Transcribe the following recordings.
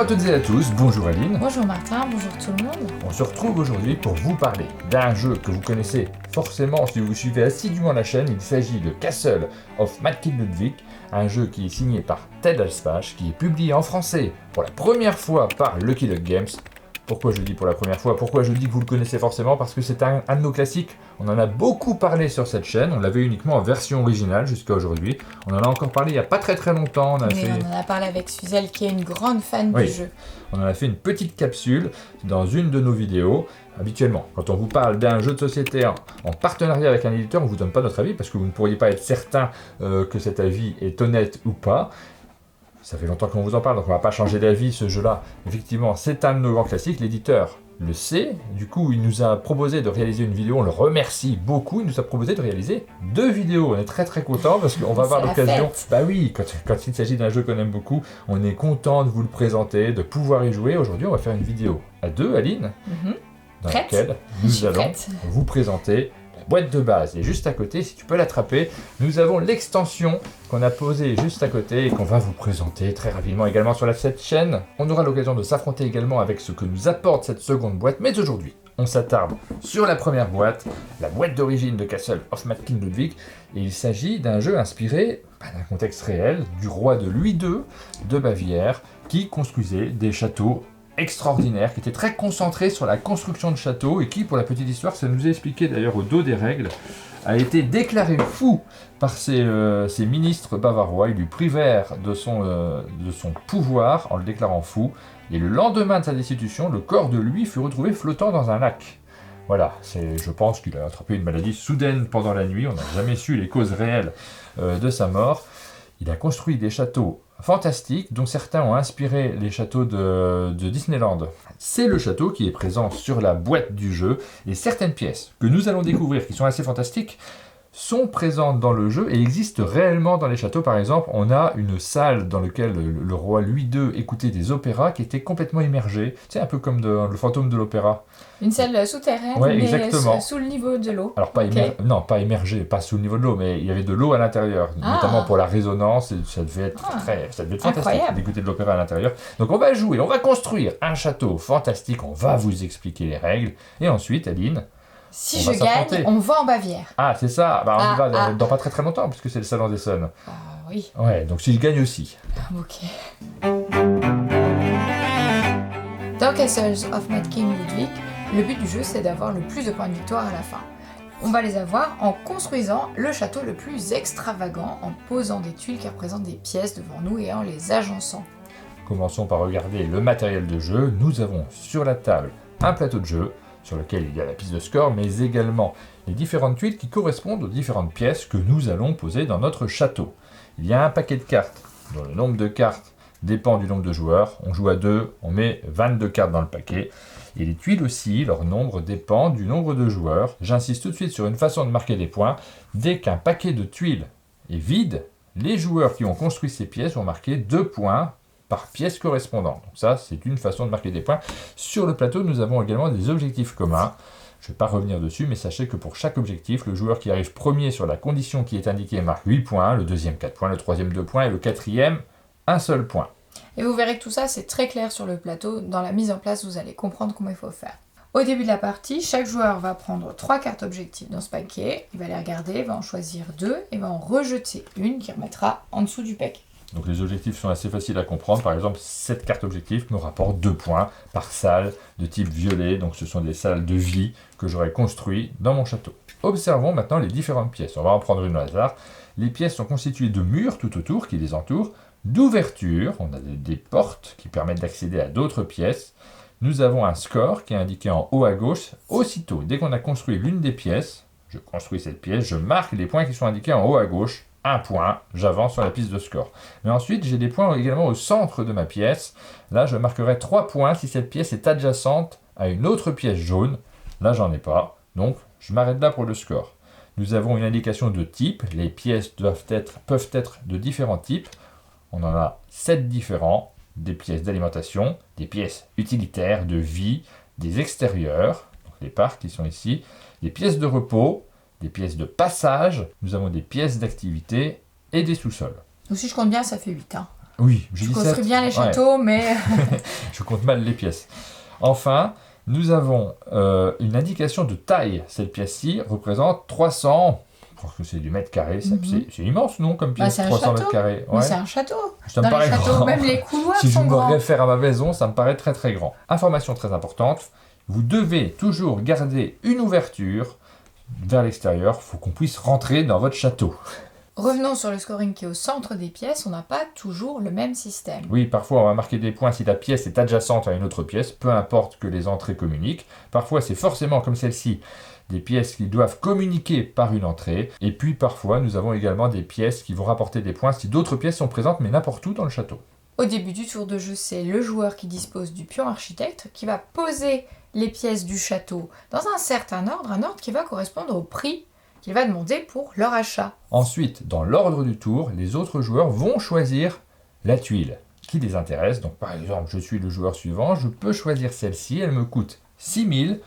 à toutes et à tous, bonjour Aline. Bonjour Martin, bonjour tout le monde. On se retrouve aujourd'hui pour vous parler d'un jeu que vous connaissez forcément si vous suivez assidûment la chaîne. Il s'agit de Castle of Matkin Ludwig, un jeu qui est signé par Ted Alspach, qui est publié en français pour la première fois par Lucky Luck Games. Pourquoi je dis pour la première fois? Pourquoi je dis que vous le connaissez forcément? Parce que c'est un de nos classiques. On en a beaucoup parlé sur cette chaîne. On l'avait uniquement en version originale jusqu'à aujourd'hui. On en a encore parlé il n'y a pas très longtemps. On en a parlé avec Suzel qui est une grande fan du jeu. On en a fait une petite capsule dans une de nos vidéos. Habituellement, quand on vous parle d'un jeu de société en partenariat avec un éditeur, on ne vous donne pas notre avis parce que vous ne pourriez pas être certain que cet avis est honnête ou pas. Ça fait longtemps qu'on vous en parle, donc on ne va pas changer d'avis, ce jeu-là. Effectivement, c'est un de nos grands classiques, l'éditeur le sait. Du coup, il nous a proposé de réaliser une vidéo, on le remercie beaucoup. Il nous a proposé de réaliser 2 vidéos. On est très contents parce qu'on va avoir l'occasion. Bah oui, quand il s'agit d'un jeu qu'on aime beaucoup, on est content de vous le présenter, de pouvoir y jouer. Aujourd'hui, on va faire une vidéo à 2, Aline, dans laquelle nous allons vous présenter boîte de base. Et juste à côté, si tu peux l'attraper, nous avons l'extension qu'on a posée juste à côté et qu'on va vous présenter très rapidement également sur cette chaîne. On aura l'occasion de s'affronter également avec ce que nous apporte cette seconde boîte, mais aujourd'hui, on s'attarde sur la première boîte, la boîte d'origine de Castle of Matkin Ludwig, et il s'agit d'un jeu inspiré d'un contexte réel du roi de Louis II de Bavière qui construisait des châteaux extraordinaire, qui était très concentré sur la construction de châteaux et qui, pour la petite histoire, ça nous est expliqué d'ailleurs au dos des règles, a été déclaré fou par ses ministres bavarois. Ils lui privèrent de son pouvoir en le déclarant fou. Et le lendemain de sa destitution, le corps de lui fut retrouvé flottant dans un lac. Voilà, je pense qu'il a attrapé une maladie soudaine pendant la nuit. On n'a jamais su les causes réelles de sa mort. Il a construit des châteaux fantastiques, dont certains ont inspiré les châteaux de Disneyland. C'est le château qui est présent sur la boîte du jeu, et certaines pièces que nous allons découvrir, qui sont assez fantastiques, sont présentes dans le jeu et existent réellement dans les châteaux. Par exemple, on a une salle dans laquelle le roi Louis II écoutait des opéras qui étaient complètement immergés. C'est un peu comme le fantôme de l'opéra. Une salle souterraine, ouais, mais exactement. Sous le niveau de l'eau. Alors, pas immergé, pas sous le niveau de l'eau, mais il y avait de l'eau à l'intérieur, notamment pour la résonance, et ça devait être fantastique d'écouter de l'opéra à l'intérieur. Donc, on va jouer, on va construire un château fantastique, on va vous expliquer les règles, et ensuite, Aline, si je gagne, on va en Bavière. Ah, c'est ça. Bah, on y va dans pas très longtemps, puisque c'est le Salon des Sons. Oui. Ouais, donc si je gagne aussi. Ok. Dans Castles of Matkin Ludwig, le but du jeu, c'est d'avoir le plus de points de victoire à la fin. On va les avoir en construisant le château le plus extravagant, en posant des tuiles qui représentent des pièces devant nous et en les agençant. Commençons par regarder le matériel de jeu. Nous avons sur la table un plateau de jeu, sur lequel il y a la piste de score, mais également les différentes tuiles qui correspondent aux différentes pièces que nous allons poser dans notre château. Il y a un paquet de cartes, dont le nombre de cartes dépend du nombre de joueurs. On joue à 2, on met 22 cartes dans le paquet. Et les tuiles aussi, leur nombre dépend du nombre de joueurs. J'insiste tout de suite sur une façon de marquer des points. Dès qu'un paquet de tuiles est vide, les joueurs qui ont construit ces pièces vont marquer 2 points par pièce correspondante. Donc ça, c'est une façon de marquer des points. Sur le plateau, nous avons également des objectifs communs. Je ne vais pas revenir dessus, mais sachez que pour chaque objectif, le joueur qui arrive premier sur la condition qui est indiquée marque 8 points, le deuxième 4 points, le troisième 2 points et le quatrième 1 seul point. Et vous verrez que tout ça, c'est très clair sur le plateau. Dans la mise en place, vous allez comprendre comment il faut faire. Au début de la partie, chaque joueur va prendre 3 cartes objectifs dans ce paquet. Il va les regarder, va en choisir 2 et va en rejeter une qui remettra en dessous du paquet. Donc les objectifs sont assez faciles à comprendre. Par exemple, cette carte objectif me rapporte 2 points par salle de type violet. Donc ce sont des salles de vie que j'aurais construites dans mon château. Observons maintenant les différentes pièces. On va en prendre une au hasard. Les pièces sont constituées de murs tout autour qui les entourent, d'ouvertures. On a des portes qui permettent d'accéder à d'autres pièces. Nous avons un score qui est indiqué en haut à gauche. Aussitôt, dès qu'on a construit l'une des pièces, je construis cette pièce, je marque les points qui sont indiqués en haut à gauche. 1 point, j'avance sur la piste de score. Mais ensuite, j'ai des points également au centre de ma pièce. Là, je marquerai 3 points si cette pièce est adjacente à une autre pièce jaune. Là, j'en ai pas. Donc, je m'arrête là pour le score. Nous avons une indication de type. Les pièces peuvent être de différents types. On en a 7 différents. Des pièces d'alimentation, des pièces utilitaires, de vie, des extérieurs, donc les parcs qui sont ici, des pièces de repos, des pièces de passage, nous avons des pièces d'activité et des sous-sols. Donc si je compte bien, ça fait 8. Oui, j'ai Je 17. construis bien les Ouais. châteaux, mais... Je compte mal les pièces. Enfin, nous avons une indication de taille. Cette pièce-ci représente 300... Je pense que c'est du mètre carré. C'est immense, non, comme pièce, c'est un 300 château. mètres carrés. Mais Ouais. c'est un château. Ça me Dans les paraît châteaux, grand. même les couloirs Si je sont me grands. réfère à ma maison, ça me paraît très très grand. Information très importante, vous devez toujours garder une ouverture vers l'extérieur. Il faut qu'on puisse rentrer dans votre château. Revenons sur le scoring qui est au centre des pièces. On n'a pas toujours le même système. Oui, parfois on va marquer des points si la pièce est adjacente à une autre pièce, peu importe que les entrées communiquent. Parfois c'est forcément comme celle-ci, des pièces qui doivent communiquer par une entrée. Et puis parfois nous avons également des pièces qui vont rapporter des points si d'autres pièces sont présentes mais n'importe où dans le château. Au début du tour de jeu, c'est le joueur qui dispose du pion architecte qui va poser les pièces du château dans un certain ordre, un ordre qui va correspondre au prix qu'il va demander pour leur achat. Ensuite, dans l'ordre du tour, les autres joueurs vont choisir la tuile qui les intéresse. Donc par exemple, je suis le joueur suivant, je peux choisir celle-ci, elle me coûte 6000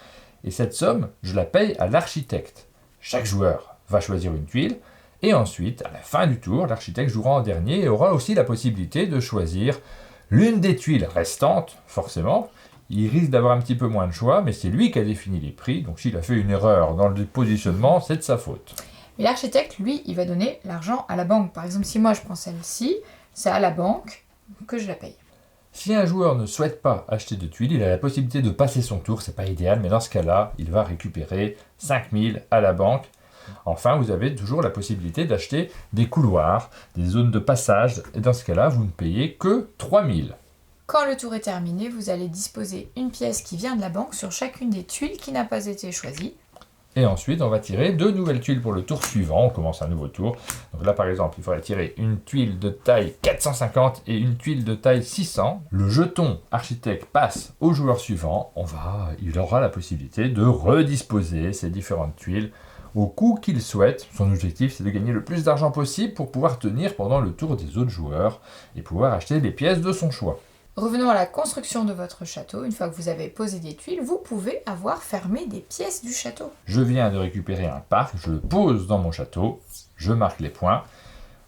et cette somme, je la paye à l'architecte. Chaque joueur va choisir une tuile et ensuite, à la fin du tour, l'architecte jouera en dernier et aura aussi la possibilité de choisir l'une des tuiles restantes, forcément. Il risque d'avoir un petit peu moins de choix, mais c'est lui qui a défini les prix, donc s'il a fait une erreur dans le positionnement, c'est de sa faute. Mais l'architecte, lui, il va donner l'argent à la banque. Par exemple, si moi je prends celle-ci, c'est à la banque que je la paye. Si un joueur ne souhaite pas acheter de tuiles, il a la possibilité de passer son tour, c'est pas idéal, mais dans ce cas-là, il va récupérer 5000 à la banque. Enfin, vous avez toujours la possibilité d'acheter des couloirs, des zones de passage, et dans ce cas-là, vous ne payez que 3000. Quand le tour est terminé, vous allez disposer une pièce qui vient de la banque sur chacune des tuiles qui n'a pas été choisie. Et ensuite, on va tirer 2 nouvelles tuiles pour le tour suivant. On commence un nouveau tour. Donc là, par exemple, il faudrait tirer une tuile de taille 450 et une tuile de taille 600. Le jeton architecte passe au joueur suivant. Il aura la possibilité de redisposer ces différentes tuiles au coût qu'il souhaite. Son objectif, c'est de gagner le plus d'argent possible pour pouvoir tenir pendant le tour des autres joueurs et pouvoir acheter les pièces de son choix. Revenons à la construction de votre château. Une fois que vous avez posé des tuiles, vous pouvez avoir fermé des pièces du château. Je viens de récupérer un parc, je le pose dans mon château, je marque les points.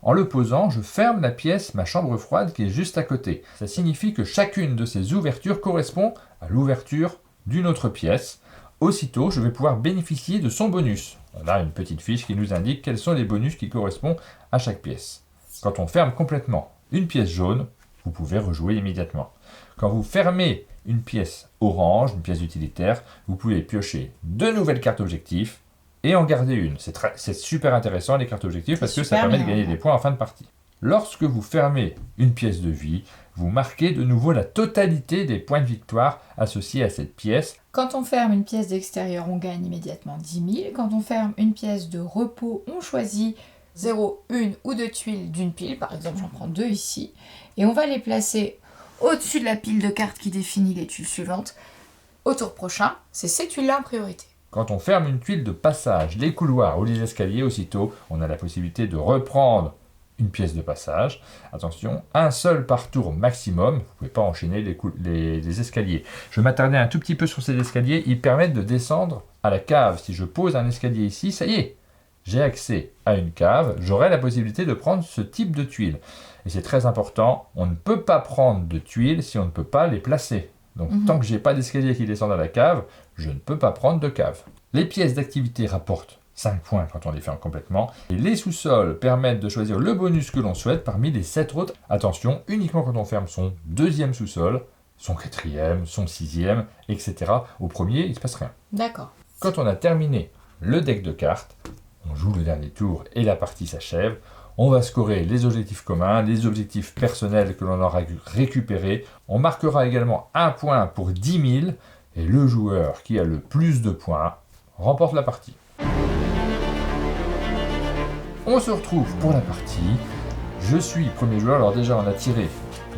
En le posant, je ferme la pièce, ma chambre froide qui est juste à côté. Ça signifie que chacune de ces ouvertures correspond à l'ouverture d'une autre pièce. Aussitôt, je vais pouvoir bénéficier de son bonus. On a une petite fiche qui nous indique quels sont les bonus qui correspondent à chaque pièce. Quand on ferme complètement une pièce jaune, vous pouvez rejouer immédiatement. Quand vous fermez une pièce orange, une pièce utilitaire, vous pouvez piocher 2 nouvelles cartes objectifs et en garder une. C'est super intéressant les cartes objectifs parce que ça permet de gagner des points en fin de partie. Lorsque vous fermez une pièce de vie, vous marquez de nouveau la totalité des points de victoire associés à cette pièce. Quand on ferme une pièce d'extérieur, on gagne immédiatement 10 000. Quand on ferme une pièce de repos, on choisit 0, 1 ou 2 tuiles d'une pile. Par exemple, j'en prends 2 ici. Et on va les placer au-dessus de la pile de cartes qui définit les tuiles suivantes. Au tour prochain, c'est ces tuiles-là en priorité. Quand on ferme une tuile de passage, les couloirs ou les escaliers, aussitôt, on a la possibilité de reprendre une pièce de passage. Attention, un seul par tour maximum. Vous ne pouvez pas enchaîner les escaliers. Je vais m'attarder un tout petit peu sur ces escaliers. Ils permettent de descendre à la cave. Si je pose un escalier ici, ça y est, j'ai accès à une cave. J'aurai la possibilité de prendre ce type de tuiles. Et c'est très important, on ne peut pas prendre de tuiles si on ne peut pas les placer. Donc tant que je n'ai pas d'escalier qui descend à la cave, je ne peux pas prendre de cave. Les pièces d'activité rapportent 5 points quand on les ferme complètement. Et les sous-sols permettent de choisir le bonus que l'on souhaite parmi les 7 autres. Attention, uniquement quand on ferme son deuxième sous-sol, son quatrième, son sixième, etc. Au premier, il ne se passe rien. D'accord. Quand on a terminé le deck de cartes, on joue le dernier tour et la partie s'achève. On va scorer les objectifs communs, les objectifs personnels que l'on aura récupérés. On marquera également un point pour 10 000 et le joueur qui a le plus de points remporte la partie. On se retrouve pour la partie. Je suis premier joueur. Alors déjà, on a tiré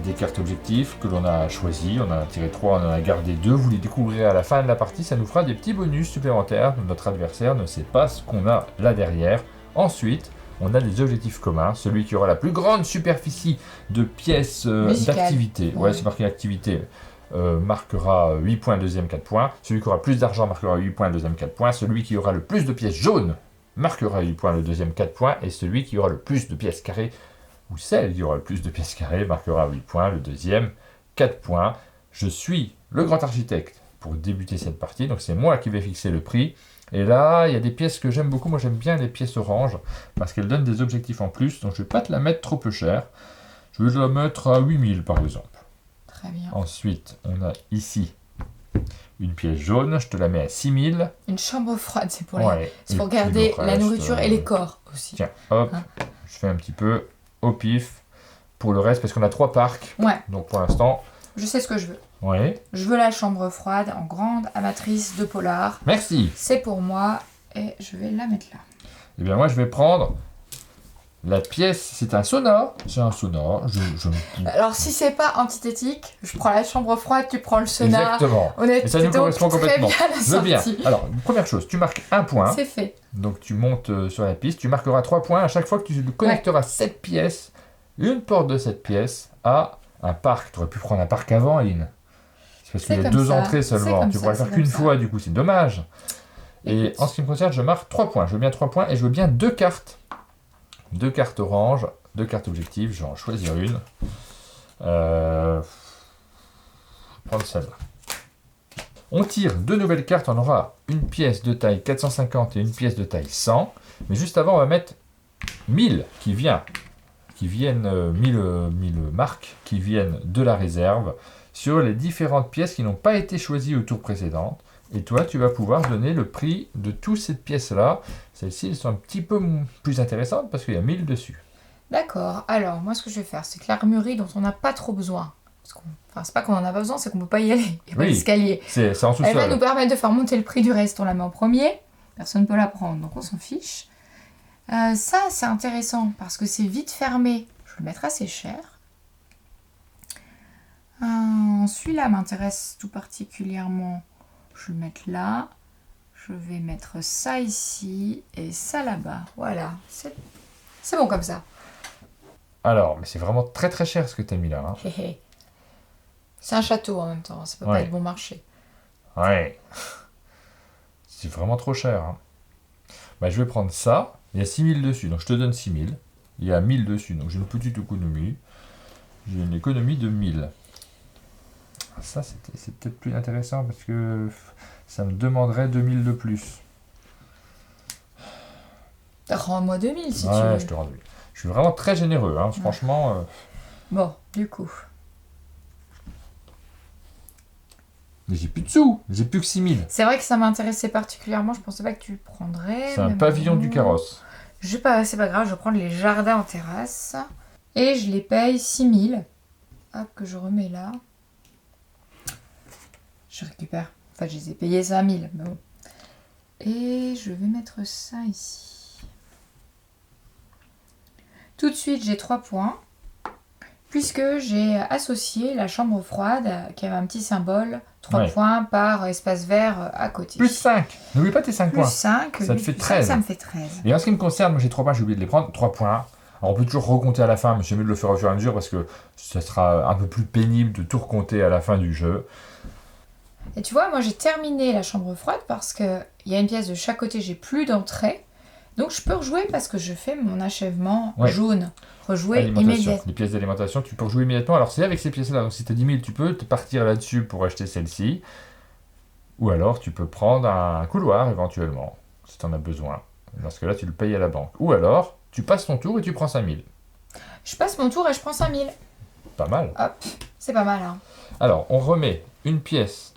des cartes objectifs que l'on a choisies. On en a tiré 3, on en a gardé 2. Vous les découvrirez à la fin de la partie. Ça nous fera des petits bonus supplémentaires. Notre adversaire ne sait pas ce qu'on a là derrière. Ensuite, on a des objectifs communs. Celui qui aura la plus grande superficie de pièces d'activité. Ouais, c'est marqué activité. Marquera 8 points, deuxième 4 points. Celui qui aura plus d'argent marquera 8 points, deuxième 4 points. Celui qui aura le plus de pièces jaunes marquera 8 points, le deuxième 4 points. Et celui qui aura le plus de pièces carrées ou celle qui aura le plus de pièces carrées marquera 8 points, le deuxième 4 points. Je suis le grand architecte pour débuter cette partie, donc c'est moi qui vais fixer le prix. Et là, il y a des pièces que j'aime beaucoup, moi j'aime bien les pièces oranges, parce qu'elles donnent des objectifs en plus, donc je ne vais pas te la mettre trop peu cher. Je vais la mettre à 8000 par exemple. Très bien. Ensuite, on a ici une pièce jaune, je te la mets à 6000. Une chambre froide, c'est pour, Ouais, c'est pour et puis garder le la reste, nourriture et les corps aussi. Tiens, hop, Hein. je fais un petit peu au pif pour le reste, parce qu'on a 3 parcs. Ouais, Donc pour l'instant, je sais ce que je veux. ouais. Je veux la chambre froide en grande amatrice de polar. Merci. C'est pour moi et je vais la mettre là. Eh bien moi je vais prendre la pièce, c'est un sauna. C'est un sauna. Alors si c'est pas antithétique, je prends la chambre froide, tu prends le sauna. Exactement. On est Et ça nous donc correspond très complètement. bien la Je veux bien. sortie. Alors, première chose, tu marques un point. C'est fait. Donc tu montes sur la piste, tu marqueras 3 points à chaque fois que tu connecteras cette pièce, une porte de cette pièce, à un parc. Tu aurais pu prendre un parc avant, Aline. C'est parce qu'il y a comme 2 ça. entrées C'est seulement. comme Tu ça, pourrais le c'est faire comme qu'une ça. fois, du coup, c'est dommage. Et Écoute. en ce qui me concerne, je marque 3 points. Je veux bien 3 points et je veux bien 2 cartes. 2 cartes orange, 2 cartes objectives. Je vais en choisir une. Je vais prendre celle-là. On tire 2 nouvelles cartes, on aura une pièce de taille 450 et une pièce de taille 100. Mais juste avant, on va mettre 1000 qui viennent 1000 marques qui viennent de la réserve sur les différentes pièces qui n'ont pas été choisies au tour précédent. Et toi, tu vas pouvoir donner le prix de toutes ces pièces-là. Celles-ci, elles sont un petit peu plus intéressantes parce qu'il y a 1000 dessus. D'accord. Alors moi ce que je vais faire, c'est que l'armurerie dont on n'a pas trop besoin, enfin c'est pas qu'on en a pas besoin, c'est qu'on peut pas y aller. Il y a pas Oui. d'escalier. C'est en Elle va sous-sol. nous permettre de faire monter le prix du reste. On la met en premier. Personne ne peut la prendre, donc on s'en fiche. Ça, c'est intéressant parce que c'est vite fermé. Je vais le mettre assez cher. Celui-là m'intéresse tout particulièrement. Je vais le mettre là. Je vais mettre ça ici et ça là-bas. Voilà, c'est bon comme ça. Alors, mais c'est vraiment très très cher ce que tu as mis là. Hein. Hé, hé. C'est un château en même temps, ça peut pas Ouais. être bon marché. Ouais. C'est vraiment trop cher. Hein. Bah, je vais prendre ça. Il y a 6000 dessus, donc je te donne 6000. Il y a 1000 dessus, donc j'ai une petite économie. J'ai une économie de 1000. Ça, c'est peut-être plus intéressant parce que ça me demanderait 2000 de plus. Rends-moi 2000 si tu Ouais, veux. je te rends 2000. Je suis vraiment très généreux, hein. Franchement. Bon, du coup. Mais j'ai plus de sous, j'ai plus que 6000. C'est vrai que ça m'intéressait particulièrement, je pensais pas que tu le prendrais. C'est un mais pavillon bon. du carrosse. C'est pas grave, je vais prendre les jardins en terrasse. Et je les paye 6000. Hop, que je remets là. Je récupère. Enfin, je les ai payés 5000. Mais bon. Et je vais mettre ça ici. Tout de suite, j'ai 3 points. Puisque j'ai associé la chambre froide qui avait un petit symbole, 3 Ouais. points par espace vert à côté. Plus 5. N'oublie pas tes 5 Plus points. 5. Ça te fait 13. Ça me fait 13. Et en ce qui me concerne, moi j'ai 3 points, j'ai oublié de les prendre. 3 points. Alors, on peut toujours recompter à la fin, mais c'est mieux de le faire au fur et à mesure parce que ça sera un peu plus pénible de tout recompter à la fin du jeu. Et tu vois, moi j'ai terminé la chambre froide parce qu'il y a une pièce de chaque côté, j'ai plus d'entrée. Donc je peux rejouer parce que je fais mon achèvement Ouais. jaune. Rejouer Alimentation. immédiatement. Les pièces d'alimentation, tu peux rejouer immédiatement. Alors c'est avec ces pièces-là. Donc si tu as 10 000, tu peux te partir là-dessus pour acheter celle-ci. Ou alors tu peux prendre un couloir éventuellement, si tu en as besoin. Dans ce cas-là, tu le payes à la banque. Ou alors, tu passes ton tour et tu prends 5000. Je passe mon tour et je prends 5000. Pas mal. Hop, c'est pas mal. Hein. Alors, on remet une pièce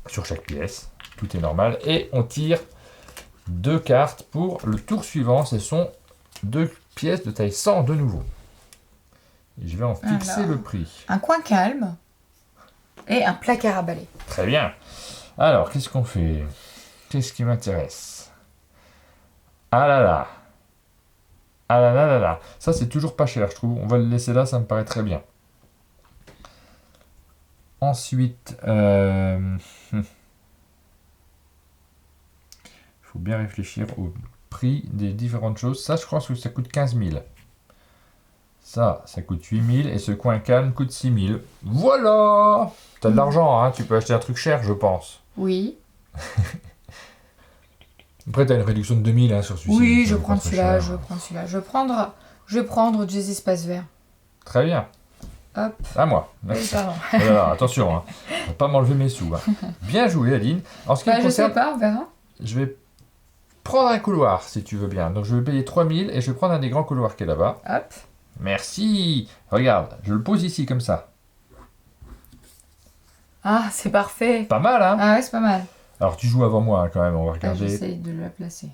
sur chaque pièce. Tout est normal. Et on tire 2 cartes pour le tour suivant. Ce sont 2 pièces de taille 100 de nouveau. Et je vais en fixer Alors. le prix. Un coin calme et un placard à balai. Très bien. Alors, qu'est-ce qu'on fait? Qu'est-ce qui m'intéresse? Ah là là. Ah là là là là. Ça, c'est toujours pas cher, je trouve. On va le laisser là, ça me paraît très bien. Ensuite, il faut bien réfléchir au prix des différentes choses. Ça, je crois que ça coûte 15 000. Ça coûte 8 000. Et ce coin calme coûte 6 000. Voilà! T'as de l'argent, hein? Tu peux acheter un truc cher, je pense. Oui. Après, t'as une réduction de 2000 hein, sur celui-ci. Oui, ça je vaut prends pas trop celui-là, cher. je prends celui-là. Je vais prendre Je vais prendre des espaces verts. Très bien. Hop. À moi. Oui, pardon. Alors, attention, hein. On va pas m'enlever mes sous. Hein. Bien joué, Aline. En ce qui me Je concerne, sais pas, on verra. je vais prendre un couloir, si tu veux bien. Donc, je vais payer 3000 et je vais prendre un des grands couloirs qui est là-bas. Hop. Merci. Regarde, je le pose ici, comme ça. Ah, c'est parfait. Pas mal, hein? Ah ouais, c'est pas mal. Alors, tu joues avant moi, hein, quand même. On va regarder. J'essaye de la placer.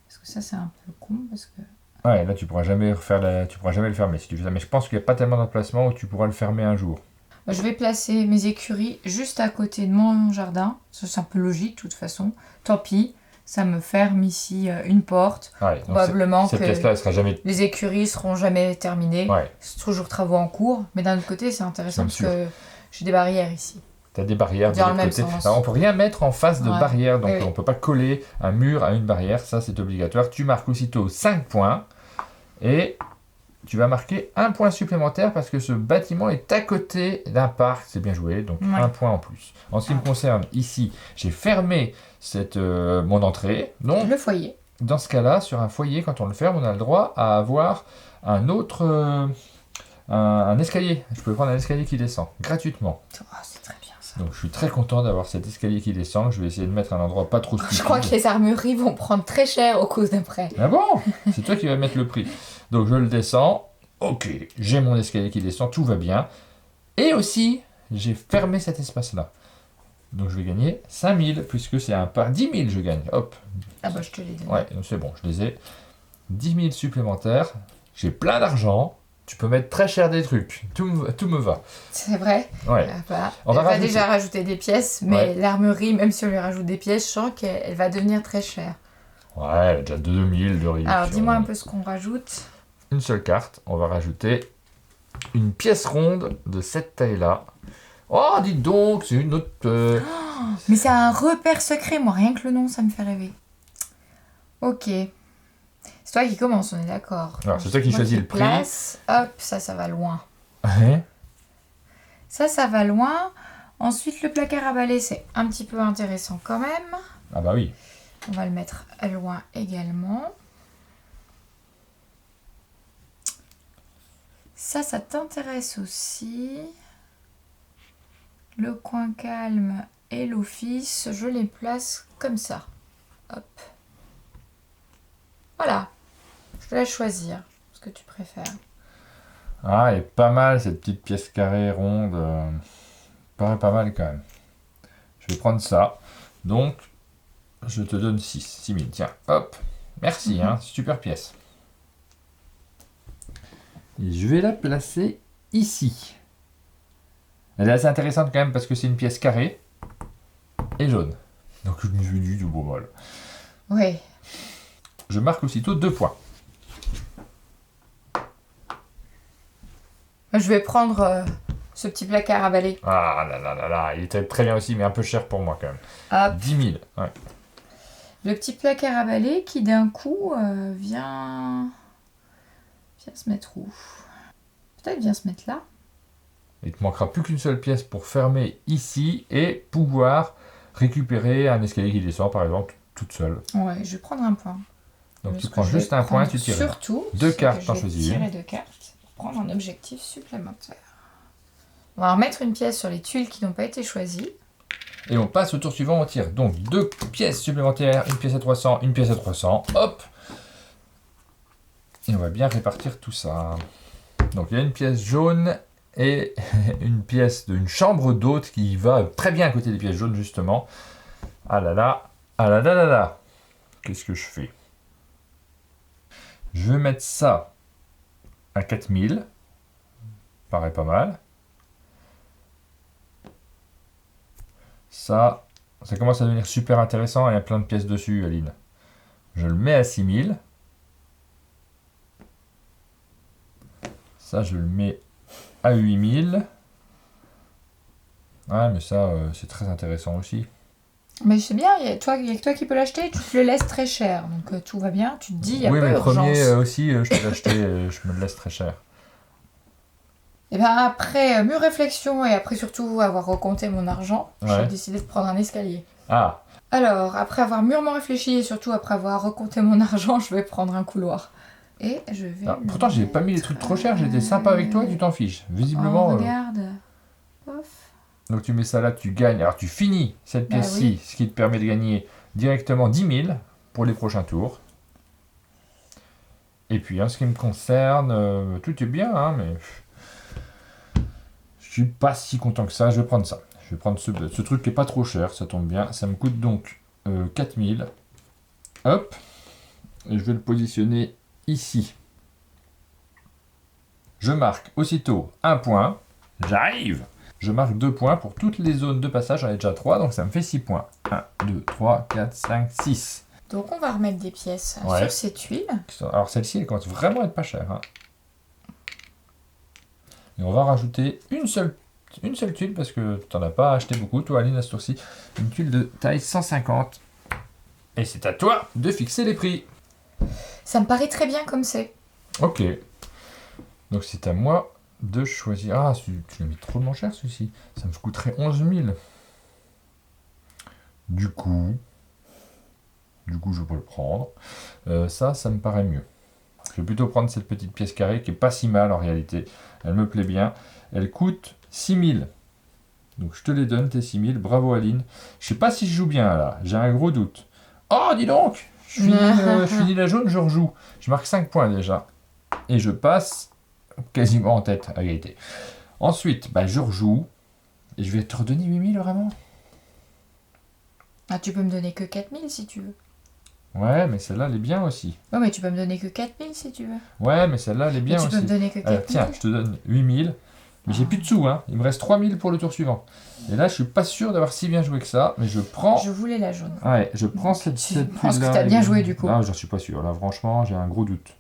Parce que ça, c'est un peu con, parce que... Ouais, là, tu pourras jamais le fermer si tu fais ça. Mais je pense qu'il n'y a pas tellement d'emplacement où tu pourras le fermer un jour. Je vais placer mes écuries juste à côté de mon jardin. Ça, c'est un peu logique, de toute façon. Tant pis, ça me ferme ici une porte. Ouais, donc Probablement cette que pièce-là, elle sera jamais... les écuries seront jamais terminées. Ouais, C'est toujours travaux en cours. Mais d'un autre côté, c'est intéressant Bien parce que j'ai des barrières ici. tu as des barrières de Dans le l'autre même côté. sens. Alors, on peut rien mettre en face de Ouais. barrière, donc Oui, oui. on peut pas coller un mur à une barrière. Ça, c'est obligatoire. Tu marques aussitôt 5 points et tu vas marquer un point supplémentaire parce que ce bâtiment est à côté d'un parc. C'est bien joué, donc Ouais. un point en plus. En ce qui me concerne, ici, j'ai fermé mon entrée. Donc, Le foyer. dans ce cas-là, sur un foyer, quand on le ferme, on a le droit à avoir un autre... un escalier. Je peux prendre un escalier qui descend gratuitement. Oh, c'est très bien ça. Donc je suis très content d'avoir cet escalier qui descend. Je vais essayer de mettre un endroit pas trop stupide. Je crois que les armureries vont prendre très cher au coup d'après. Ah bon? C'est toi qui vas mettre le prix. Donc je le descends. Ok, j'ai mon escalier qui descend, tout va bien. Et aussi, j'ai fermé cet espace-là. Donc je vais gagner 5000 puisque c'est un par 10 000 je gagne. Hop. Ah bah je te l'ai dit. Ouais, donc c'est bon, je les ai. 10 000 supplémentaires. J'ai plein d'argent. Tu peux mettre très cher des trucs. Tout me va. C'est vrai. Ouais. Bah, On elle va va rajouter. déjà rajouter des pièces, mais Ouais. l'armurerie, même si on lui rajoute des pièces, je sens qu'elle va devenir très chère. Ouais, elle a déjà 2000 de riz. Alors dis-moi un peu ce qu'on rajoute. Une seule carte. On va rajouter une pièce ronde de cette taille-là. Oh, dites donc, c'est une autre... Mais c'est un repère secret, moi, rien que le nom, ça me fait rêver. Ok. C'est toi qui commence, on est d'accord. Alors, c'est toi qui Moi choisis le prix. place. Hop, ça va loin. Ouais. Ça va loin. Ensuite, le placard à balai, c'est un petit peu intéressant quand même. Ah bah oui. On va le mettre loin également. Ça t'intéresse aussi. Le coin calme et l'office, je les place comme ça. Hop. Voilà. Je te laisse choisir ce que tu préfères. Ah, elle est pas mal cette petite pièce carrée ronde. Paraît pas mal quand même. Je vais prendre ça. Donc, je te donne 6 000. Tiens, hop. Merci, hein, super pièce. Et je vais la placer ici. Elle est assez intéressante quand même parce que c'est une pièce carrée et jaune. Donc je me suis dit du beau mal. Oui. Je marque aussitôt 2 points. Je vais prendre ce petit placard à balai. Ah là là là là, il était très bien aussi, mais un peu cher pour moi quand même. Hop. 10 000. Ouais. Le petit placard à balai qui d'un coup vient se mettre où? Peut-être vient se mettre là. Il te manquera plus qu'une seule pièce pour fermer ici et pouvoir récupérer un escalier qui descend par exemple toute seule. Ouais, je vais prendre un point. Donc Ce tu que prends je vais juste un point et prendre tu tires. Surtout, Deux c'est que cartes, je t'en vais choisis tirer une. 2 cartes pour prendre un objectif supplémentaire. On va remettre une pièce sur les tuiles qui n'ont pas été choisies. Et on passe au tour suivant, on tire donc 2 pièces supplémentaires, une pièce à 300, une pièce à 300, hop. Et on va bien répartir tout ça. Donc il y a une pièce jaune et une pièce d'une chambre d'hôte qui va très bien à côté des pièces jaunes justement. Ah là là, ah là là là là. Qu'est-ce que je fais? Je vais mettre ça à 4000. Paraît pas mal. Ça commence à devenir super intéressant et il y a plein de pièces dessus, Aline. Je le mets à 6000. Ça, je le mets à 8000. Ouais, mais ça, c'est très intéressant aussi. Mais je sais bien, il y a que toi qui peux l'acheter, tu te le laisses très cher. Donc tout va bien, tu te dis, il n'y a Oui, pas mais le urgence. premier aussi, je peux l'acheter, je me le laisse très cher. Et bien après mûre réflexion et après surtout avoir recompté mon argent, j'ai Ouais. décidé de prendre un escalier. Ah, Alors, après avoir mûrement réfléchi et surtout après avoir recompté mon argent, je vais prendre un couloir. Et je vais... Ah, pourtant, j'ai pas mis les trucs trop chers, j'étais sympa avec toi et tu t'en fiches. Visiblement... Oh, regarde. Pof. Donc tu mets ça là, tu gagnes. Alors tu finis cette Bah pièce-ci, oui. ce qui te permet de gagner directement 10 000 pour les prochains tours. Et puis en ce qui me concerne, tout est bien, hein, mais je suis pas si content que ça. Je vais prendre ça. Je vais prendre ce truc qui est pas trop cher, ça tombe bien. Ça me coûte donc 4000. Hop. Et je vais le positionner ici. Je marque aussitôt un point. J'arrive. Je marque 2 points pour toutes les zones de passage. J'en ai déjà 3, donc ça me fait 6 points. 1, 2, 3, 4, 5, 6. Donc on va remettre des pièces Ouais. sur ces tuiles. Alors celle-ci, elle commence vraiment à être pas chère. Hein. Et on va rajouter une seule tuile parce que tu n'en as pas acheté beaucoup, toi Aline, à ce tour-ci. Une tuile de taille 150. Et c'est à toi de fixer les prix. Ça me paraît très bien comme c'est. Ok. Donc c'est à moi de choisir. Ah, tu l'as mis trop cher celui-ci. Ça me coûterait 11 000. Du coup, je peux le prendre. Ça me paraît mieux. Je vais plutôt prendre cette petite pièce carrée qui est pas si mal en réalité. Elle me plaît bien. Elle coûte 6 000. Donc je te les donne, tes 6 000. Bravo Aline. Je sais pas si je joue bien là. J'ai un gros doute. Oh, dis donc! Je finis la jaune, je rejoue. Je marque 5 points déjà. Et je passe quasiment en tête à égalité. Ensuite, je rejoue. Et je vais te redonner 8 000 vraiment. Ah, tu peux me donner que 4000 si tu veux. Ouais, mais celle-là, elle est bien aussi. Ouais, mais tu peux me donner que 4000 si tu veux. Ouais, mais celle-là, elle est bien Mais tu aussi. peux me donner que 4000. Tiens, je te donne 8 000. Mais j'ai plus de sous, hein. Il me reste 3 000 pour le tour suivant. Et là, je suis pas sûr d'avoir si bien joué que ça, mais je prends... Je voulais la jaune. Ouais, je prends cette Je pense que t'as bien joué du coup. Non, j'en suis pas sûr. Là, franchement, j'ai un gros doute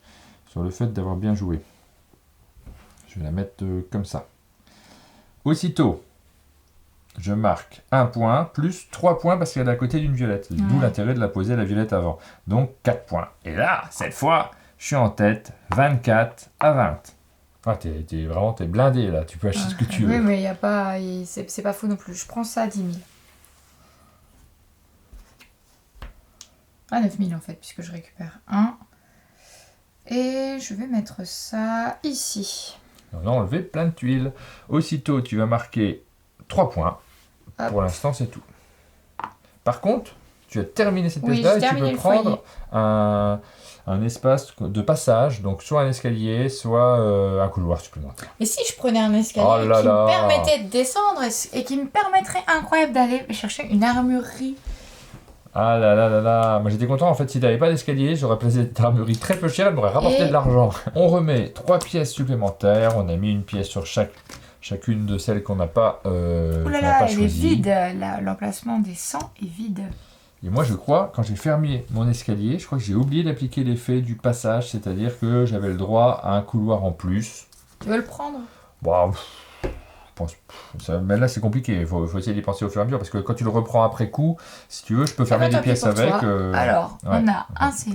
sur le fait d'avoir bien joué. Je vais la mettre comme ça. Aussitôt, je marque un point, plus 3 points parce qu'elle est à côté d'une violette. D'où l'intérêt de la poser la violette avant. Donc 4 points. Et là, cette fois, je suis en tête, 24 à 20. Ah, t'es blindé là, tu peux acheter ce que tu veux. Oui, mais il y a pas, c'est pas faux non plus. Je prends ça à 10 000. À 9 000 en fait, puisque je récupère 1. Et je vais mettre ça ici. On a enlevé plein de tuiles. Aussitôt, tu vas marquer 3 points. Hop. Pour l'instant, c'est tout. Par contre, tu as terminé cette Oui, pièce-là j'ai et tu terminé peux le prendre un espace de passage, donc soit un escalier, soit un couloir supplémentaire. Et si je prenais un escalier Oh là qui là. me permettait de descendre et qui me permettrait incroyable d'aller chercher une armurerie. Ah là là là là, moi j'étais content en fait, si t'avais pas d'escalier, j'aurais placé cette armurerie très peu chère, elle m'aurait rapporté de l'argent. On remet 3 pièces supplémentaires, on a mis une pièce sur chacune de celles qu'on n'a pas Oh là là, elle est vide, l'emplacement des 100 est vide. Et moi je crois, quand j'ai fermé mon escalier, je crois que j'ai oublié d'appliquer l'effet du passage, c'est-à-dire que j'avais le droit à un couloir en plus. Tu veux le prendre? Bon, mais là c'est compliqué, il faut essayer d'y penser au fur et à mesure, parce que quand tu le reprends après coup, si tu veux, je peux fermer des pièces avec. Alors, on a un C.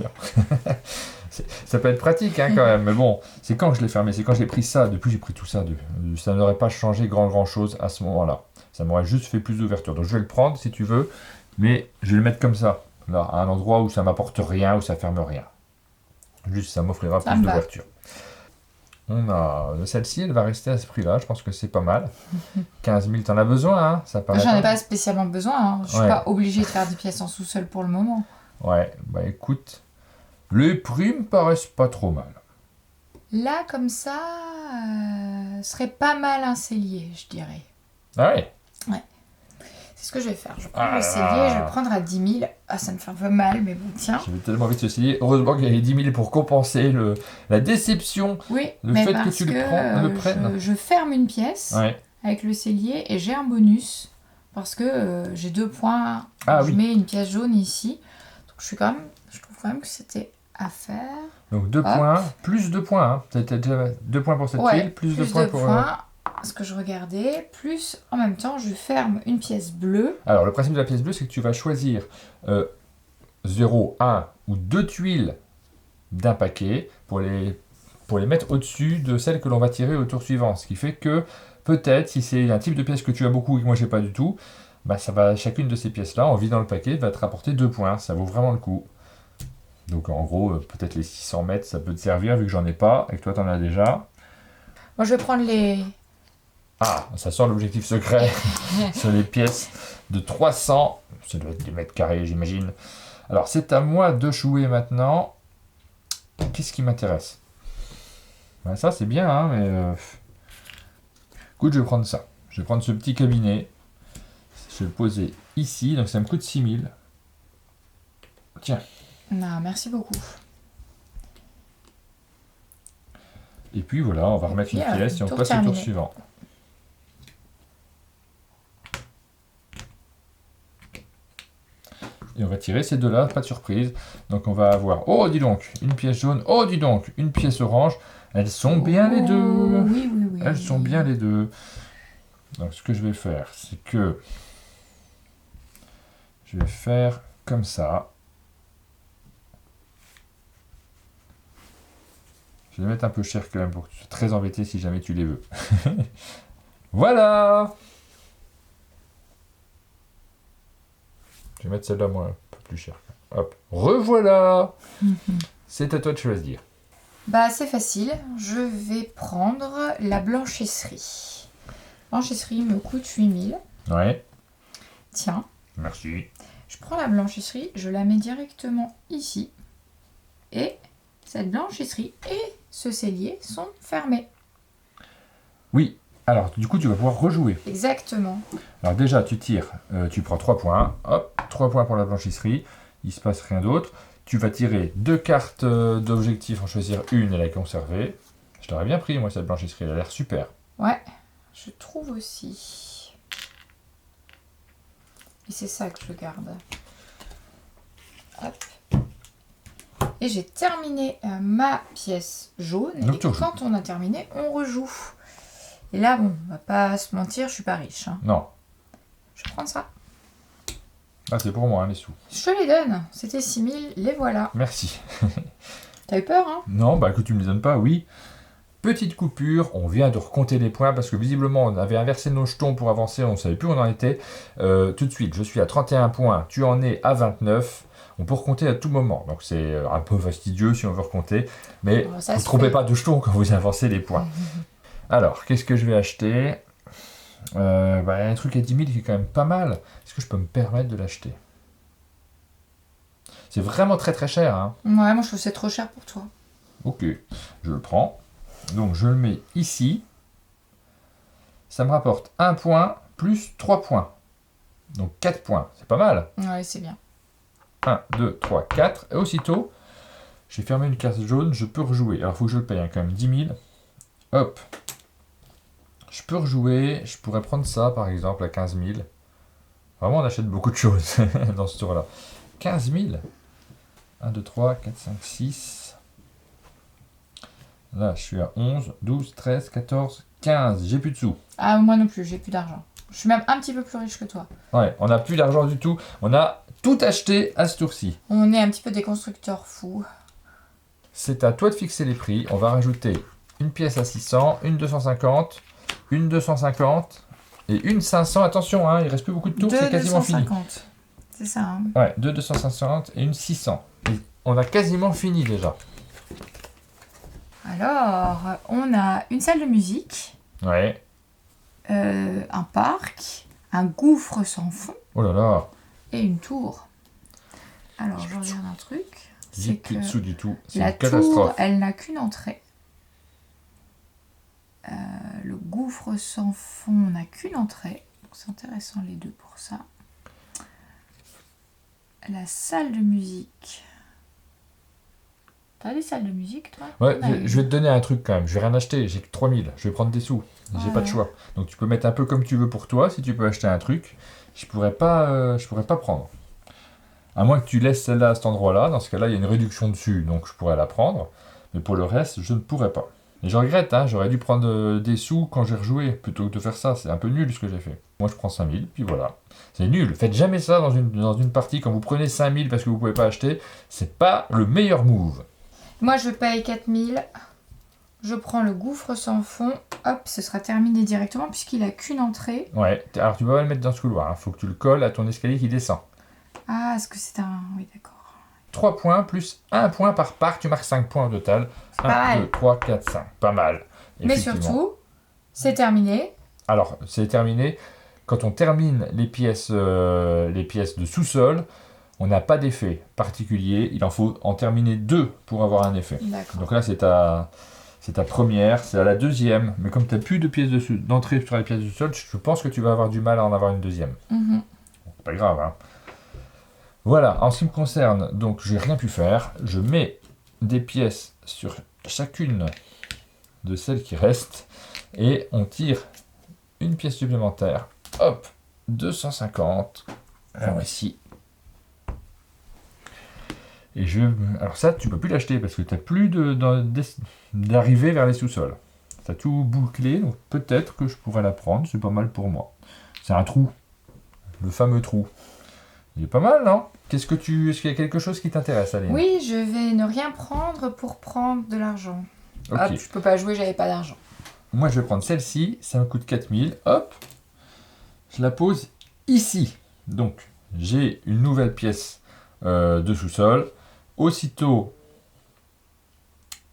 Ça peut être pratique hein, quand même, mais bon, c'est quand je l'ai fermé, c'est quand j'ai pris ça, depuis j'ai pris tout ça, ça n'aurait pas changé grand chose à ce moment-là. Ça m'aurait juste fait plus d'ouverture. Donc je vais le prendre si tu veux, mais je vais le mettre comme ça, là, à un endroit où ça m'apporte rien, où ça ferme rien. Juste ça m'offrira plus d'ouverture. On a celle-ci, elle va rester à ce prix-là, je pense que c'est pas mal. 15 000, t'en as besoin, hein, ça paraît. J'en ai pas spécialement besoin, hein. Je suis pas obligée de faire des pièces en sous-sol pour le moment. Ouais, écoute, les prix me paraissent pas trop mal. Là, comme ça, serait pas mal un cellier, je dirais. Ah ouais? Ouais. C'est ce que je vais faire. Je prends le cellier, je vais le prendre à 10 000. Ah, ça me fait un peu mal, mais bon, tiens. J'avais tellement envie de ce cellier. Heureusement qu'il y avait 10 000 pour compenser la déception. Oui, le fait que tu le prennes. Je ferme une pièce avec le cellier et j'ai un bonus parce que j'ai 2 points. Je mets une pièce jaune ici. Donc je trouve quand même que c'était à faire. Donc 2 points, plus 2 points. Hein. Tu as déjà 2 points pour cette tuile, plus 2 points pour... Ce que je regardais, plus en même temps je ferme une pièce bleue. Alors le principe de la pièce bleue, c'est que tu vas choisir 0, 1 ou 2 tuiles d'un paquet pour les mettre au-dessus de celles que l'on va tirer au tour suivant. Ce qui fait que peut-être, si c'est un type de pièce que tu as beaucoup et que moi j'ai pas du tout, chacune de ces pièces-là, en vidant le paquet, va te rapporter 2 points. Ça vaut vraiment le coup. Donc en gros, peut-être les 600 mètres, ça peut te servir vu que j'en ai pas et que toi t'en as déjà. Moi, je vais prendre les... Ah, ça sort l'objectif secret sur les pièces de 300. Ça doit être des mètres carrés, j'imagine. Alors, c'est à moi de jouer maintenant. Qu'est-ce qui m'intéresse? Ben, ça, c'est bien, hein, mais... Écoute, je vais prendre ça. Je vais prendre ce petit cabinet. Je vais le poser ici. Donc, ça me coûte 6000. Tiens. Non, merci beaucoup. Et puis, voilà, on va remettre une pièce et on passe au tour suivant. Et on va tirer ces deux-là, pas de surprise. Donc on va avoir, oh dis donc, une pièce jaune, oh dis donc, une pièce orange. Elles sont bien les deux. Oui, oui, oui. Elles sont bien les deux. Donc ce que je vais faire, c'est que je vais faire comme ça. Je vais mettre un peu cher quand même pour que tu sois très embêté si jamais tu les veux. Voilà! Je vais mettre celle-là, moi, un peu plus chère. Hop, revoilà. C'est à toi de choisir. Bah, c'est facile. Je vais prendre la blanchisserie. Blanchisserie me coûte 8000. Ouais. Tiens. Merci. Je prends la blanchisserie, je la mets directement ici. Et cette blanchisserie et ce cellier sont fermés. Oui. Alors, du coup, tu vas pouvoir rejouer. Exactement. Alors déjà, tu tires, tu prends 3 points. Hop, 3 points pour la blanchisserie. Il ne se passe rien d'autre. Tu vas tirer 2 cartes d'objectif, en choisir une et la conserver. Je l'aurais bien pris, moi, cette blanchisserie. Elle a l'air super. Ouais, je trouve aussi. Et c'est ça que je garde. Hop. Et j'ai terminé ma pièce jaune. Donc, et quand on a terminé, on rejoue. Et là, bon, on va pas se mentir, je suis pas riche. Hein. Non. Je vais prendre ça. Ah, c'est pour moi, hein, les sous. Je te les donne. C'était 6000, les voilà. Merci. T'as eu peur, hein? Non, bah que tu me les donnes pas, oui. Petite coupure, on vient de recompter les points parce que visiblement on avait inversé nos jetons pour avancer, on ne savait plus où on en était. Tout de suite, je suis à 31 points, tu en es à 29. On peut recompter à tout moment, donc c'est un peu fastidieux si on veut recompter, mais Bon, ne vous trompez pas de jetons quand vous avancez les points. Alors, qu'est-ce que je vais acheter? Un truc à 10 000 qui est quand même pas mal. Est-ce que je peux me permettre de l'acheter? C'est vraiment très très cher. Hein. Ouais, moi je trouve que c'est trop cher pour toi. Ok, je le prends. Donc je le mets ici. Ça me rapporte 1 point plus 3 points. Donc 4 points. C'est pas mal. Ouais, c'est bien. 1, 2, 3, 4. Et aussitôt, j'ai fermé une case jaune. Je peux rejouer. Alors il faut que je le paye hein, quand même 10 000. Hop. Je peux rejouer. Je pourrais prendre ça par exemple à 15 000. Vraiment, on achète beaucoup de choses dans ce tour-là. 15 000. 1, 2, 3, 4, 5, 6. Là, je suis à 11, 12, 13, 14, 15. J'ai plus de sous. Ah, moi non plus, j'ai plus d'argent. Je suis même un petit peu plus riche que toi. Ouais, on n'a plus d'argent du tout. On a tout acheté à ce tour-ci. On est un petit peu des constructeurs fous. C'est à toi de fixer les prix. On va rajouter une pièce à 600, une 250, une 250 et une 500. Attention, hein, il reste plus beaucoup de tours, c'est quasiment 250. fini. C'est ça. Hein. Ouais, deux 250 et une 600. Et on a quasiment fini déjà. Alors, on a une salle de musique, Ouais. un parc, un gouffre sans fond Oh là là. et une tour. Alors, je regarde un truc. J'ai plus de sous du tout. C'est La une catastrophe. tour, elle n'a qu'une entrée. Le gouffre sans fond n'a qu'une entrée. Donc, c'est intéressant les deux pour ça. La salle de musique. T'as des salles de musique, toi? Ouais, je vais te donner un truc quand même. Je vais rien acheter, j'ai que 3000. Je vais prendre des sous. J'ai pas de choix. Donc tu peux mettre un peu comme tu veux pour toi. Si tu peux acheter un truc, je pourrais pas prendre. À moins que tu laisses celle-là à cet endroit-là. Dans ce cas-là, il y a une réduction dessus, donc je pourrais la prendre. Mais pour le reste, je ne pourrais pas. Et je regrette, hein, j'aurais dû prendre des sous quand j'ai rejoué, plutôt que de faire ça. C'est un peu nul ce que j'ai fait. Moi, je prends 5000, puis voilà. C'est nul. Faites jamais ça dans une partie. Quand vous prenez 5000 parce que vous pouvez pas acheter, c'est pas le meilleur move. Moi, je paye 4000. Je prends le gouffre sans fond. Hop, ce sera terminé directement puisqu'il a qu'une entrée. Ouais, alors tu peux pas le mettre dans ce couloir. Faut que tu le colles à ton escalier qui descend. Ah, est-ce que c'est un... Oui, d'accord. 3 points plus 1 point par part. Tu marques 5 points au total. Pas 1, mal. 2, 3, 4, 5. Pas mal. Mais Effectivement. surtout, c'est terminé. Alors, c'est terminé. Quand on termine les pièces de sous-sol, on n'a pas d'effet particulier. Il en faut en terminer 2 pour avoir un effet. D'accord. Donc là, c'est ta première, c'est à la deuxième. Mais comme tu n'as plus de pièces d'entrée sur les pièces de sous-sol, je pense que tu vas avoir du mal à en avoir une deuxième. Mhm. C'est pas grave, hein. Voilà, en ce qui me concerne, donc j'ai rien pu faire. Je mets des pièces sur chacune de celles qui restent et on tire une pièce supplémentaire. Hop, 250. Alors ici. Et alors ça, tu peux plus l'acheter parce que tu n'as plus d'arrivée vers les sous-sols. Tu as tout bouclé, donc peut-être que je pourrais la prendre, c'est pas mal pour moi. C'est un trou. Le fameux trou. Il est pas mal, non? Est-ce qu'il y a quelque chose qui t'intéresse, Aline? Oui, je vais ne rien prendre pour prendre de l'argent. Ok. Hop, je peux pas jouer, j'avais pas d'argent. Moi, je vais prendre celle-ci, ça me coûte 4000. Hop, je la pose ici. Donc, j'ai une nouvelle pièce de sous-sol. Aussitôt,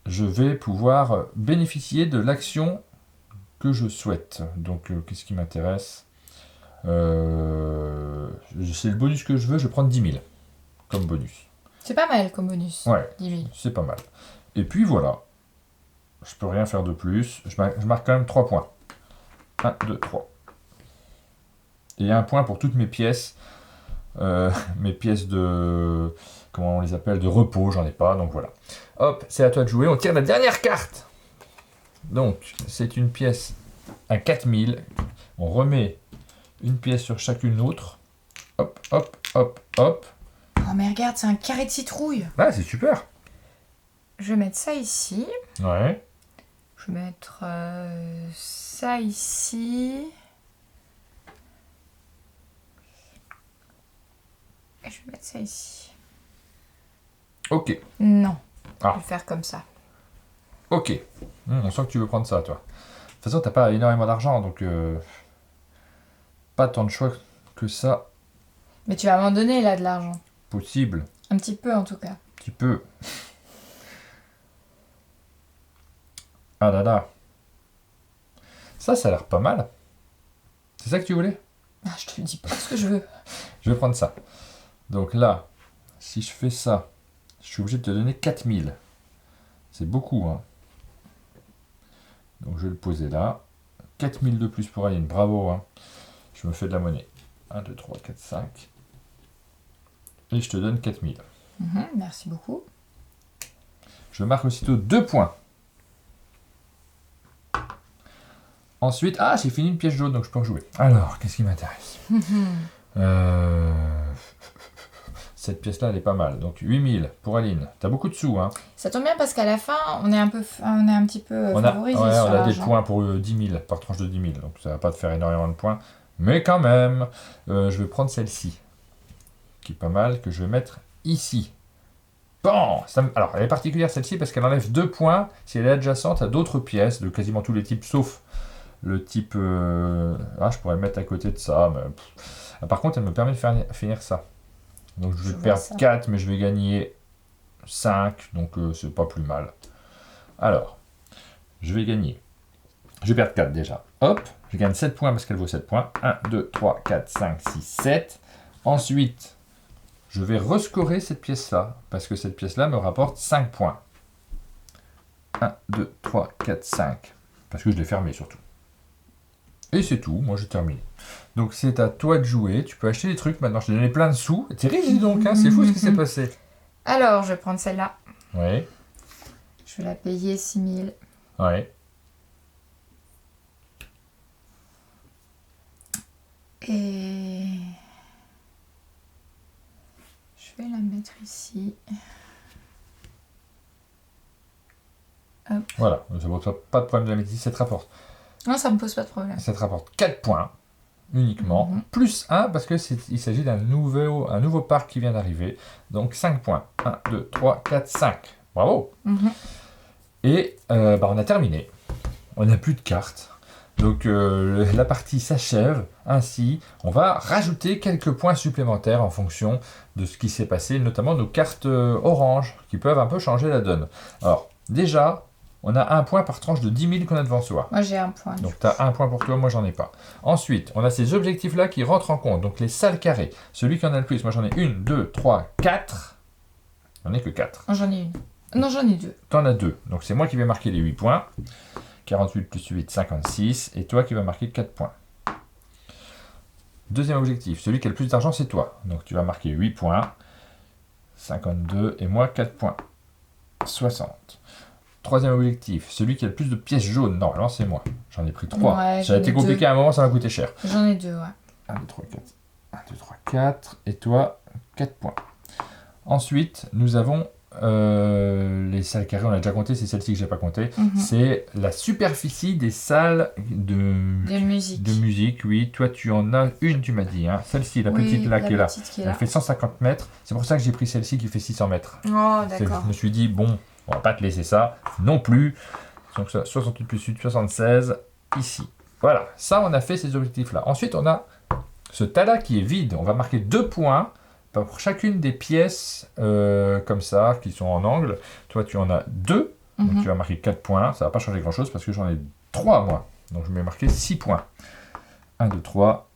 je vais pouvoir bénéficier de l'action que je souhaite. Donc, qu'est-ce qui m'intéresse? C'est le bonus que je veux, je vais prendre 10 000 comme bonus. C'est pas mal comme bonus. Ouais, 10 000. c'est pas mal. Et puis voilà, je peux rien faire de plus. Je marque quand même 3 points. 1, 2, 3. Et 1 point pour toutes mes pièces. Mes pièces de... Comment on les appelle? De repos, j'en ai pas, donc voilà. Hop, c'est à toi de jouer. On tire la dernière carte. Donc, c'est une pièce à 4000. On remet une pièce sur chacune autre. Hop, hop, hop, hop. Oh mais regarde, c'est un carré de citrouille. Ah, c'est super. Je vais mettre ça ici. Ouais. Je vais mettre ça ici. Et je vais mettre ça ici. Ok. Non. Ah. Je vais faire comme ça. Ok. On sent que tu veux prendre ça, toi. De toute façon, t'as pas énormément d'argent, donc pas tant de choix que ça Mais tu vas m'en donner là de l'argent. possible. Un petit peu en tout cas. Un petit peu. Ah là là. Ça a l'air pas mal. C'est ça que tu voulais? Ah, je te le dis pas ce que je veux. Je vais prendre ça. Donc là, si je fais ça, je suis obligé de te donner 4000. C'est beaucoup, hein. Donc je vais le poser là. 4000 de plus pour Aline, bravo, hein. Je me fais de la monnaie. 1, 2, 3, 4, 5. Et je te donne 4000. Merci beaucoup. Je marque aussitôt 2 points. Ensuite, j'ai fini une pièce jaune, donc je peux en jouer. Alors, qu'est-ce qui m'intéresse? Cette pièce-là, elle est pas mal. Donc 8000 pour Aline. T'as beaucoup de sous, hein? Ça tombe bien parce qu'à la fin, on est un petit peu favorisé sur on a des l'argent. points pour 10 000, par tranche de 10 000. Donc ça va pas te faire énormément de points. Mais quand même, je vais prendre celle-ci, qui est pas mal, que je vais mettre ici. Bon, alors, elle est particulière celle-ci parce qu'elle enlève 2 points si elle est adjacente à d'autres pièces de quasiment tous les types, sauf le type... je pourrais le mettre à côté de ça. Mais, par contre, elle me permet de finir ça. Donc je vais perdre 4, mais je vais gagner 5. Donc c'est pas plus mal. Alors, je vais gagner. Je vais perdre 4 déjà. Hop, je gagne 7 points parce qu'elle vaut 7 points. 1, 2, 3, 4, 5, 6, 7. Ensuite... je vais rescorer cette pièce-là, parce que cette pièce-là me rapporte 5 points. 1, 2, 3, 4, 5. Parce que je l'ai fermé surtout. Et c'est tout, moi j'ai terminé. Donc c'est à toi de jouer, tu peux acheter des trucs maintenant, je t'ai donné plein de sous. T'es riche dis donc, hein, c'est fou ce qui s'est passé. Alors, je vais prendre celle-là. Oui, Je vais la payer 6 000. oui. Et... je vais la mettre ici. Hop. Voilà, ça ne pose pas de problème de la mettre ici, ça te rapporte. Non, ça me pose pas de problème. Ça te rapporte 4 points uniquement, plus 1 parce qu'il s'agit d'un nouveau parc qui vient d'arriver. Donc 5 points. 1, 2, 3, 4, 5. Bravo. Et on a terminé. On n'a plus de cartes. Donc la partie s'achève ainsi. On va rajouter quelques points supplémentaires en fonction de ce qui s'est passé, notamment nos cartes orange qui peuvent un peu changer la donne. Alors déjà, on a un point par tranche de 10 000 qu'on a devant soi. Moi j'ai un point. Donc tu as un point pour toi, moi j'en ai pas. Ensuite, on a ces objectifs-là qui rentrent en compte. Donc les salles carrées. Celui qui en a le plus, moi j'en ai 1, 2, 3, 4. J'en ai que 4. J'en ai une. Non, j'en ai 2. Tu en as 2. Donc c'est moi qui vais marquer les 8 points. 48 plus 8, 56. Et toi qui vas marquer 4 points. Deuxième objectif, celui qui a le plus d'argent, c'est toi. Donc tu vas marquer 8 points. 52 et moi 4 points. 60. Troisième objectif, celui qui a le plus de pièces jaunes. Normalement, c'est moi. J'en ai pris 3. Ouais, ça a été compliqué à un moment, ça m'a coûté cher. J'en ai 2, ouais. 1, 2, 3, 4. 1, 2, 3, 4. Et toi, 4 points. Ensuite, nous avons les salles carrées. On a déjà compté, c'est celle-ci que je n'ai pas compté. C'est la superficie des salles de musique. Oui, toi, tu en as une, tu m'as dit. Hein. Celle-ci, la petite là qui est là. Elle fait 150 mètres. C'est pour ça que j'ai pris celle-ci qui fait 600 mètres. Oh, d'accord. Je me suis dit, bon, on va pas te laisser ça non plus. Donc ça, 68 plus 8, 76, ici. Voilà, ça on a fait ces objectifs-là. Ensuite, on a ce tas-là qui est vide. On va marquer 2 points pour chacune des pièces comme ça, qui sont en angle. Toi, tu en as 2, donc tu vas marquer 4 points. Ça va pas changer grand-chose parce que j'en ai 3 moi. Donc je vais marquer 6 points. 1, 2, 3,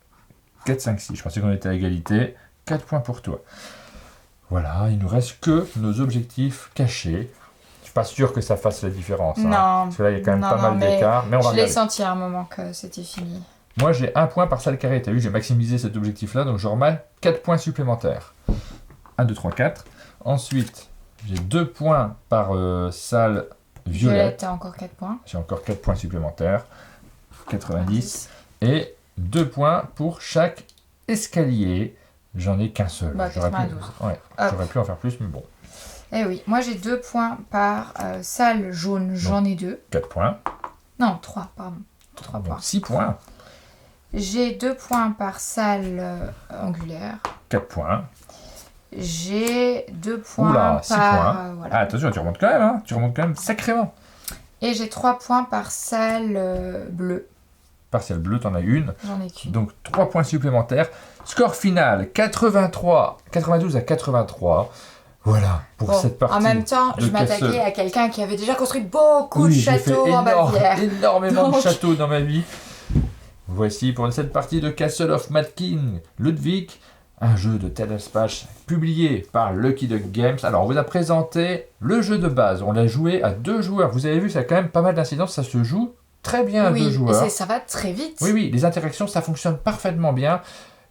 4, 5, 6. Je pensais qu'on était à égalité. 4 points pour toi. Voilà, il nous reste que nos objectifs cachés. Je suis pas sûr que ça fasse la différence. Non. Hein, parce que là, il y a quand même pas mal d'écart. Mais on va regarder. Je l'ai senti à un moment que c'était fini. Moi, j'ai 1 point par salle carrée. Tu as vu, j'ai maximisé cet objectif-là. Donc, je remets 4 points supplémentaires. 1, 2, 3, 4. Ensuite, j'ai 2 points par salle violette. Tu as encore 4 points. J'ai encore 4 points supplémentaires. 90. Et 2 points pour chaque escalier. J'en ai qu'un seul. Bah, 92. J'aurais pu en faire plus, mais bon. Eh oui, moi j'ai 2 points par salle jaune, j'en ai 2. 4 points. Non, 3, pardon. 3 points. 6 points. J'ai 2 points par salle angulaire. 4 points. J'ai 2 points Oula, 6 points. voilà. Ah, attention, tu remontes quand même, hein. Tu remontes quand même sacrément. Et j'ai 3 points par salle bleue. Partielle bleue, tu en as une. J'en ai qu'une. Donc 3 points supplémentaires. Score final, 92 à 83. Voilà, pour cette partie. En même temps, je m'attaquais à quelqu'un qui avait déjà construit beaucoup de châteaux en Bavière. Énormément de châteaux dans ma vie. Voici pour cette partie de Castle of Mad King Ludwig, un jeu de Ted Aspach publié par Lucky Duck Games. Alors, on vous a présenté le jeu de base. On l'a joué à 2 joueurs. Vous avez vu, ça a quand même pas mal d'incidence. Ça se joue très bien à 2 joueurs. Et ça va très vite. Oui, les interactions, ça fonctionne parfaitement bien.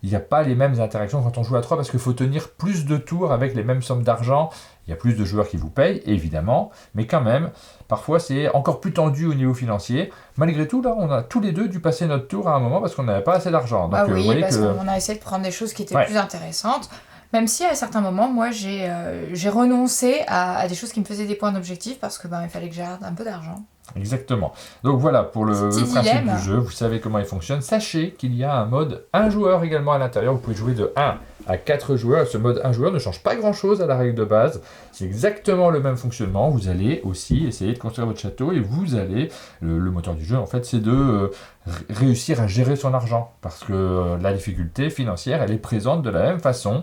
Il n'y a pas les mêmes interactions quand on joue à 3 parce qu'il faut tenir plus de tours avec les mêmes sommes d'argent. Il y a plus de joueurs qui vous payent, évidemment, mais quand même, parfois c'est encore plus tendu au niveau financier. Malgré tout, là, on a tous les deux dû passer notre tour à un moment parce qu'on n'avait pas assez d'argent. Donc, vous voyez parce qu'on a essayé de prendre des choses qui étaient plus intéressantes. Même si à certains moments, moi, j'ai renoncé à des choses qui me faisaient des points d'objectif parce que il fallait que j'arrête un peu d'argent. Exactement. Donc voilà pour le principe du jeu. Vous savez comment il fonctionne. Sachez qu'il y a un mode 1 joueur également à l'intérieur. Vous pouvez jouer de 1 à 4 joueurs. Ce mode 1 joueur ne change pas grand-chose à la règle de base. C'est exactement le même fonctionnement. Vous allez aussi essayer de construire votre château et vous allez... Le moteur du jeu, en fait, c'est de réussir à gérer son argent. Parce que la difficulté financière, elle est présente de la même façon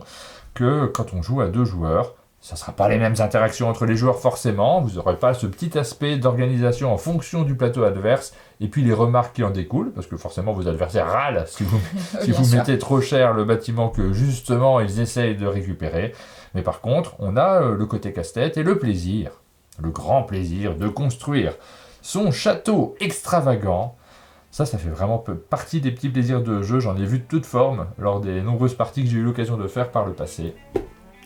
que quand on joue à 2 joueurs. Ça ne sera pas les mêmes interactions entre les joueurs forcément, vous n'aurez pas ce petit aspect d'organisation en fonction du plateau adverse, et puis les remarques qui en découlent, parce que forcément vos adversaires râlent si vous mettez trop cher le bâtiment que justement ils essayent de récupérer. Mais par contre, on a le côté casse-tête et le plaisir, le grand plaisir de construire son château extravagant. Ça fait vraiment partie des petits plaisirs de jeu, j'en ai vu de toutes formes lors des nombreuses parties que j'ai eu l'occasion de faire par le passé.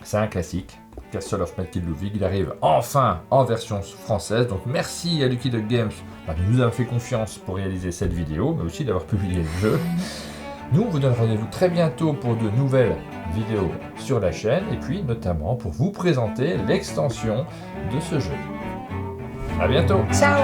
C'est un classique. Castle of Mad King Ludwig, il arrive enfin en version française, donc merci à Lucky Duck Games de nous avoir fait confiance pour réaliser cette vidéo, mais aussi d'avoir publié le jeu. Nous, on vous donne rendez-vous très bientôt pour de nouvelles vidéos sur la chaîne, et puis notamment pour vous présenter l'extension de ce jeu. À bientôt. Ciao.